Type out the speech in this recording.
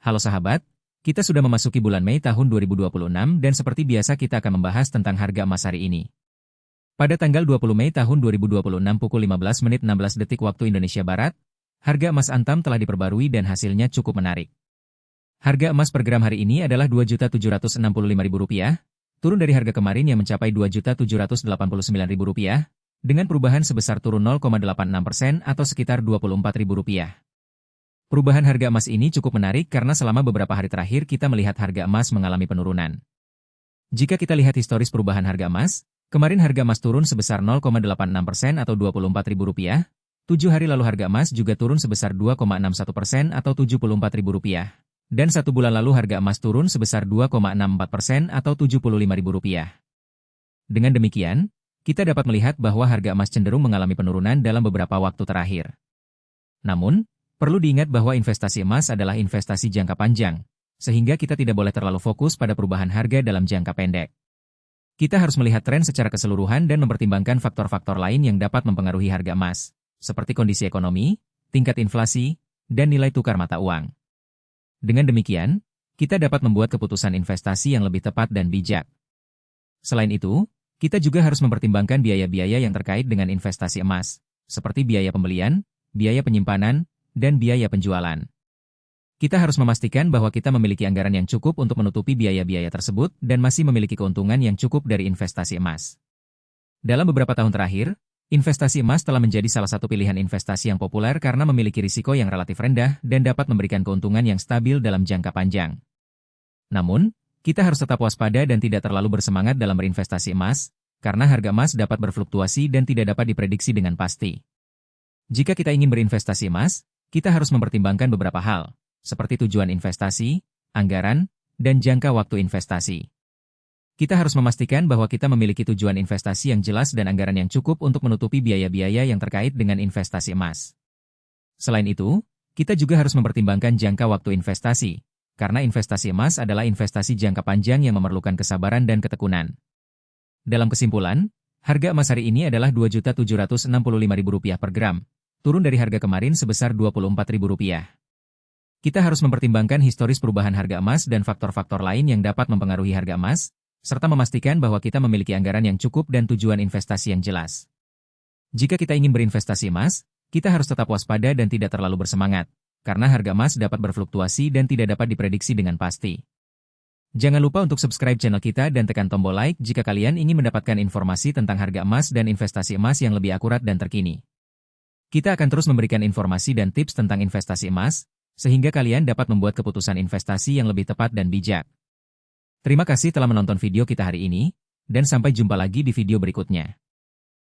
Halo sahabat, kita sudah memasuki bulan Mei tahun 2026 dan seperti biasa kita akan membahas tentang harga emas hari ini. Pada tanggal 20 Mei tahun 2026 pukul 15 menit 16 detik waktu Indonesia Barat, harga emas Antam telah diperbarui dan hasilnya cukup menarik. Harga emas per gram hari ini adalah Rp2.765.000, turun dari harga kemarin yang mencapai Rp2.789.000, dengan perubahan sebesar turun 0,86% atau sekitar Rp24.000. Perubahan harga emas ini cukup menarik karena selama beberapa hari terakhir kita melihat harga emas mengalami penurunan. Jika kita lihat historis perubahan harga emas, kemarin harga emas turun sebesar 0,86% atau Rp24.000, 7 hari lalu harga emas juga turun sebesar 2,61% atau Rp74.000, dan 1 bulan lalu harga emas turun sebesar 2,64% atau Rp75.000. Dengan demikian, kita dapat melihat bahwa harga emas cenderung mengalami penurunan dalam beberapa waktu terakhir. Namun, perlu diingat bahwa investasi emas adalah investasi jangka panjang, sehingga kita tidak boleh terlalu fokus pada perubahan harga dalam jangka pendek. Kita harus melihat tren secara keseluruhan dan mempertimbangkan faktor-faktor lain yang dapat mempengaruhi harga emas, seperti kondisi ekonomi, tingkat inflasi, dan nilai tukar mata uang. Dengan demikian, kita dapat membuat keputusan investasi yang lebih tepat dan bijak. Selain itu, kita juga harus mempertimbangkan biaya-biaya yang terkait dengan investasi emas, seperti biaya pembelian, biaya penyimpanan, dan biaya penjualan. Kita harus memastikan bahwa kita memiliki anggaran yang cukup untuk menutupi biaya-biaya tersebut dan masih memiliki keuntungan yang cukup dari investasi emas. Dalam beberapa tahun terakhir, investasi emas telah menjadi salah satu pilihan investasi yang populer karena memiliki risiko yang relatif rendah dan dapat memberikan keuntungan yang stabil dalam jangka panjang. Namun, kita harus tetap waspada dan tidak terlalu bersemangat dalam berinvestasi emas, karena harga emas dapat berfluktuasi dan tidak dapat diprediksi dengan pasti. Jika kita ingin berinvestasi emas, kita harus mempertimbangkan beberapa hal, seperti tujuan investasi, anggaran, dan jangka waktu investasi. Kita harus memastikan bahwa kita memiliki tujuan investasi yang jelas dan anggaran yang cukup untuk menutupi biaya-biaya yang terkait dengan investasi emas. Selain itu, kita juga harus mempertimbangkan jangka waktu investasi, karena investasi emas adalah investasi jangka panjang yang memerlukan kesabaran dan ketekunan. Dalam kesimpulan, harga emas hari ini adalah Rp2.765.000 per gram, turun dari harga kemarin sebesar Rp24.000. Kita harus mempertimbangkan historis perubahan harga emas dan faktor-faktor lain yang dapat mempengaruhi harga emas, serta memastikan bahwa kita memiliki anggaran yang cukup dan tujuan investasi yang jelas. Jika kita ingin berinvestasi emas, kita harus tetap waspada dan tidak terlalu bersemangat, karena harga emas dapat berfluktuasi dan tidak dapat diprediksi dengan pasti. Jangan lupa untuk subscribe channel kita dan tekan tombol like jika kalian ingin mendapatkan informasi tentang harga emas dan investasi emas yang lebih akurat dan terkini. Kita akan terus memberikan informasi dan tips tentang investasi emas, sehingga kalian dapat membuat keputusan investasi yang lebih tepat dan bijak. Terima kasih telah menonton video kita hari ini, dan sampai jumpa lagi di video berikutnya.